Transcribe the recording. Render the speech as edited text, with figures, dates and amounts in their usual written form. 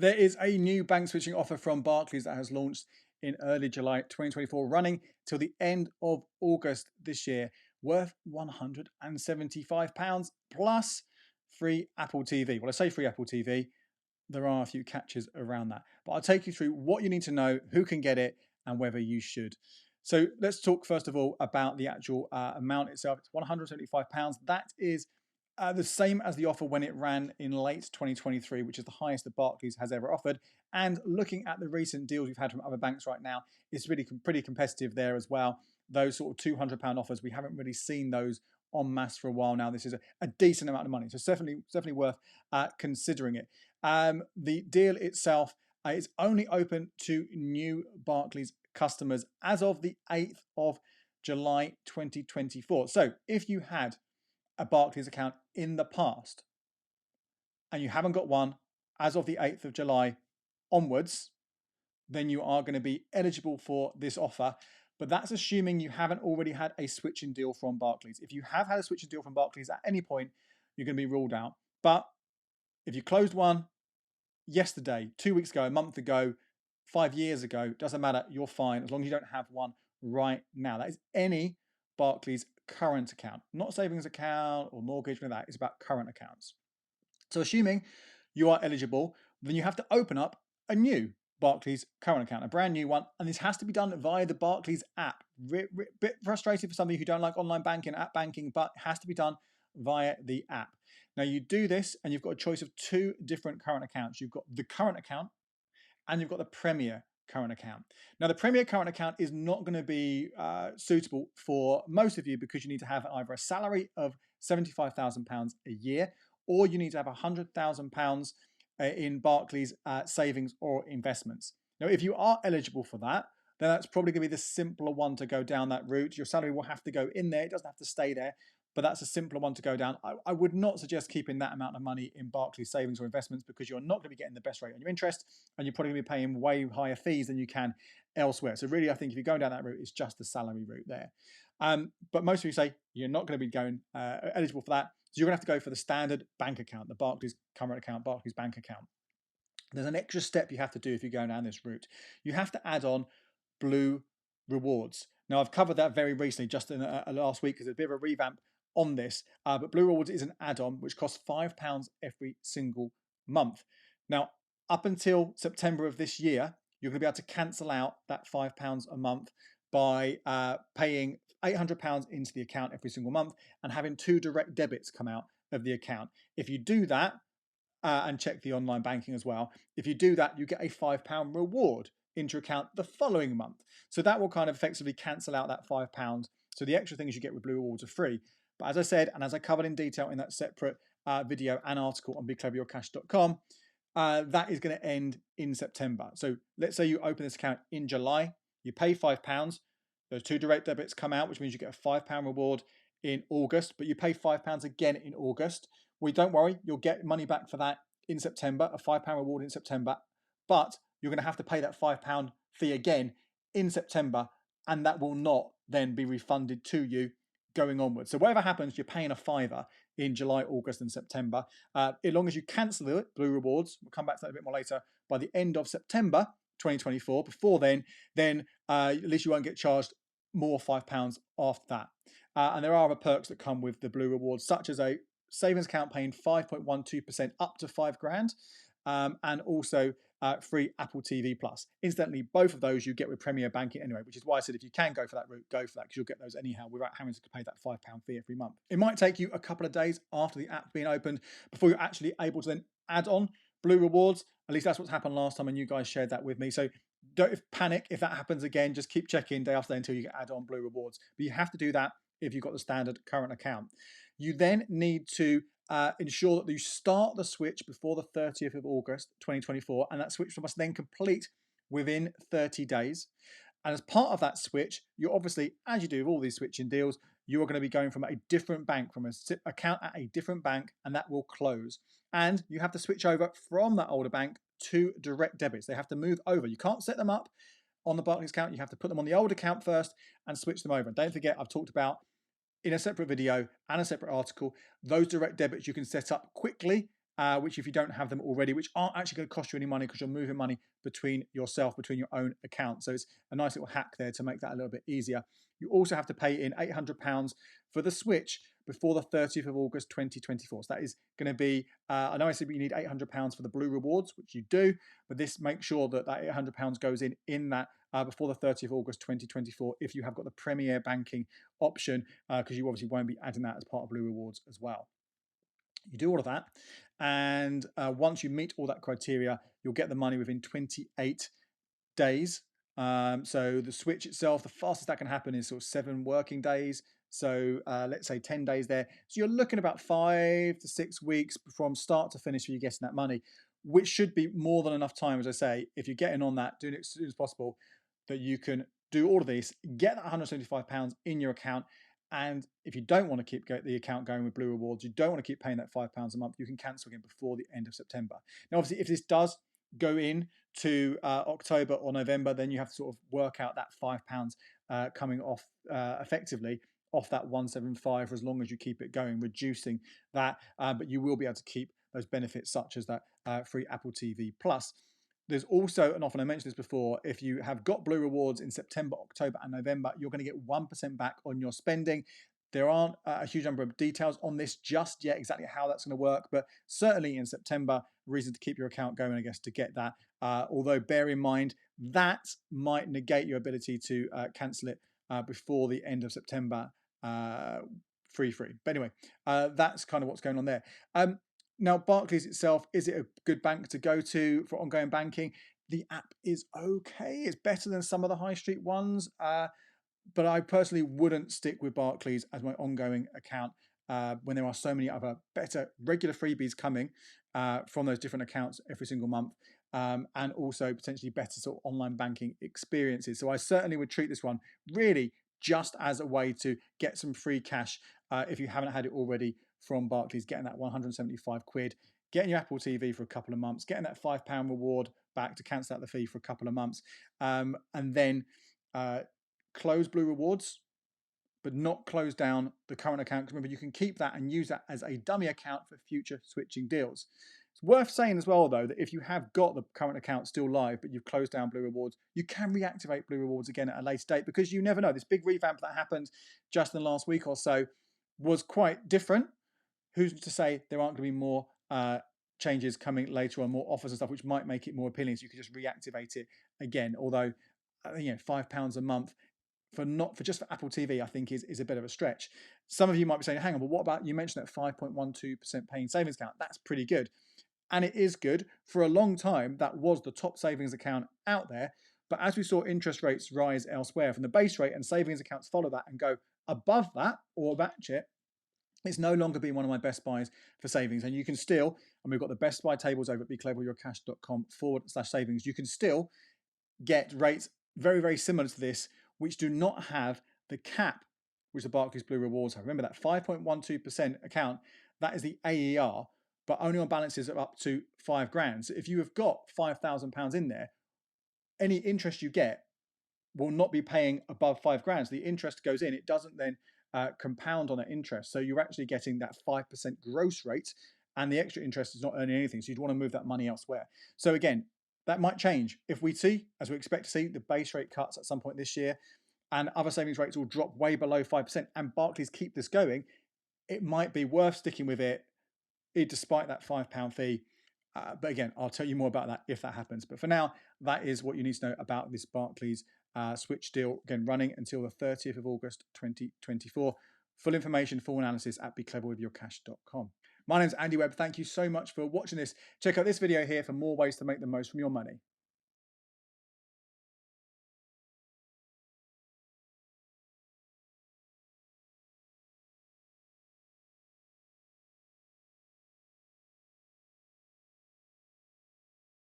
There is a new bank switching offer from Barclays that has launched in early July 2024, running till the end of August this year, worth £175 plus free Apple TV. Well, I say free Apple TV, there are a few catches around that. But I'll take you through what you need to know, who can get it, and whether you should. So let's talk first of all about the actual amount itself. It's £175. That is the same as the offer when it ran in late 2023, which is the highest that Barclays has ever offered. And looking at the recent deals we've had from other banks right now, it's really pretty competitive there as well. Those sort of £200 offers, we haven't really seen those en masse for a while now. This is a decent amount of money, so it's definitely worth considering it. The deal itself is only open to new Barclays customers as of the 8th of July 2024. So if you had a Barclays account in the past and you haven't got one as of the 8th of July onwards, then you are going to be eligible for this offer. But that's assuming you haven't already had a switching deal from Barclays. If you have had a switching deal from Barclays at any point, you're going to be ruled out. But if you closed one yesterday, 2 weeks ago, a month ago, 5 years ago, doesn't matter, you're fine as long as you don't have one right now. That is any Barclays current account, not savings account or mortgage, like that. It's about current accounts. So assuming you are eligible, then you have to open up a new Barclays current account, a brand new one, and this has to be done via the Barclays app. Bit frustrating for some of you who don't like online banking, app banking, but it has to be done via the app. Now you do this and you've got a choice of two different current accounts. You've got the current account and you've got the Premier current account. Now the Premier current account is not going to be suitable for most of you because you need to have either a salary of £75,000 a year or you need to have £100,000 in Barclays savings or investments. Now, if you are eligible for that, then that's probably going to be the simpler one to go down that route. Your salary will have to go in there. It doesn't have to stay there, but that's a simpler one to go down. I would not suggest keeping that amount of money in Barclays savings or investments because you're not going to be getting the best rate on your interest and you're probably going to be paying way higher fees than you can elsewhere. So really, I think if you're going down that route, it's just the salary route there. But most of you say you're not going to be going eligible for that. So you're going to have to go for the standard bank account, the Barclays current account, Barclays bank account. There's an extra step you have to do if you're going down this route. You have to add on Blue Rewards. Now, I've covered that very recently, just in last week, because there's a bit of a revamp on this. But Blue Rewards is an add-on which costs £5 every single month. Now, up until September of this year, you're going to be able to cancel out that £5 a month by paying £800 into the account every single month and having two direct debits come out of the account. If you do that, and check the online banking as well, if you do that, you get a £5 reward into your account the following month. So that will kind of effectively cancel out that £5. So the extra things you get with Blue Rewards are free. But as I said, and as I covered in detail in that separate video and article on becleveryourcash.com, that is going to end in September. So let's say you open this account in July, you pay £5, those two direct debits come out, which means you get a £5 reward in August, but you pay £5 again in August. Well, don't worry, you'll get money back for that in September, a £5 reward in September, but you're going to have to pay that £5 fee again in September, and that will not then be refunded to you going onward. So whatever happens, you're paying a fiver in July, August, and September. As long as you cancel it, Blue Rewards, we'll come back to that a bit more later, by the end of September 2024, before then at least you won't get charged more £5 after that. And there are other perks that come with the Blue Rewards, such as a savings account paying 5.12% up to £5,000, and also free Apple TV Plus. Incidentally, both of those you get with Premier Banking anyway, which is why I said if you can go for that route, go for that, because you'll get those anyhow without having to pay that £5 fee every month. It might take you a couple of days after the app being opened before you're actually able to then add on Blue Rewards. At least that's what's happened last time, and you guys shared that with me. So don't panic if that happens again. Just keep checking day after day until you get add on Blue Rewards. But you have to do that if you've got the standard current account. You then need to ensure that you start the switch before the 30th of August 2024, and that switch must then complete within 30 days. And as part of that switch, you're obviously, as you do with all these switching deals, you are going to be going from a different bank, from an account at a different bank, and that will close. And you have to switch over from that older bank to direct debits. They have to move over. You can't set them up on the Barclays account. You have to put them on the old account first and switch them over. And don't forget, I've talked about in a separate video and a separate article, those direct debits you can set up quickly which if you don't have them already, which aren't actually going to cost you any money because you're moving money between your own accounts. So it's a nice little hack there to make that a little bit easier. You also have to pay in £800 for the switch before the 30th of August 2024. So that is going to be, I know I said you need £800 for the Blue rewards, which you do, but this makes sure that that £800 goes in that before the 30th of August 2024 if you have got the Premier Banking option, because you obviously won't be adding that as part of Blue rewards as well. You do all of that, and once you meet all that criteria, you'll get the money within 28 days. So the switch itself, the fastest that can happen is sort of 7 working days. So let's say 10 days there. So you're looking about 5 to 6 weeks from start to finish for you getting that money, which should be more than enough time, as I say, if you're getting on that, doing it as soon as possible, that you can do all of this, get that £175 in your account. And if you don't want to keep the account going with Blue Rewards, you don't want to keep paying that £5 a month, you can cancel again before the end of September. Now, obviously, if this does go in to October or November, then you have to sort of work out that £5 coming off effectively off that 175 for as long as you keep it going, reducing that. But you will be able to keep those benefits such as that free Apple TV Plus. There's also, and often I mentioned this before, if you have got Blue Rewards in September, October, and November, you're going to get 1% back on your spending. There aren't a huge number of details on this just yet, exactly how that's going to work, but certainly in September, reason to keep your account going, I guess, to get that. Although bear in mind, that might negate your ability to cancel it before the end of September, free. But anyway, that's kind of what's going on there. Now, Barclays itself, is it a good bank to go to for ongoing banking? The app is okay. It's better than some of the high street ones, but I personally wouldn't stick with Barclays as my ongoing account when there are so many other better regular freebies coming from those different accounts every single month, and also potentially better sort of online banking experiences. So I certainly would treat this one really just as a way to get some free cash if you haven't had it already from Barclays, getting that 175 quid, getting your Apple TV for a couple of months, getting that £5 reward back to cancel out the fee for a couple of months, and then close Blue Rewards, but not close down the current account. Because remember, you can keep that and use that as a dummy account for future switching deals. It's worth saying as well, though, that if you have got the current account still live, but you've closed down Blue Rewards, you can reactivate Blue Rewards again at a later date, because you never know. This big revamp that happened just in the last week or so was quite different. Who's to say there aren't going to be more changes coming later on, more offers and stuff, which might make it more appealing, so you could just reactivate it again. Although, £5 a month for Apple TV, I think is a bit of a stretch. Some of you might be saying, hang on, but what about, you mentioned that 5.12% paying savings account? That's pretty good. And it is good. For a long time, that was the top savings account out there. But as we saw interest rates rise elsewhere from the base rate, and savings accounts follow that and go above that or match it, it's no longer been one of my best buys for savings. And you can still, and we've got the best buy tables over at becleverwithyourcash.com/savings. You can still get rates very, very similar to this, which do not have the cap which the Barclays Blue Rewards have. Remember, that 5.12% account, that is the AER, but only on balances of up to £5,000. So if you have got £5,000 in there, any interest you get will not be paying above £5,000. So the interest goes in, it doesn't then compound on that interest. So you're actually getting that 5% gross rate, and the extra interest is not earning anything. So you'd want to move that money elsewhere. So again, that might change if we see, as we expect to see, the base rate cuts at some point this year, and other savings rates will drop way below 5%, and Barclays keep this going. It might be worth sticking with it despite that £5 fee. But again, I'll tell you more about that if that happens. But for now, that is what you need to know about this Barclays switch deal, again, running until the 30th of August 2024. Full information, full analysis at becleverwithyourcash.com. My name's Andy Webb. Thank you so much for watching this. Check out this video here for more ways to make the most from your money.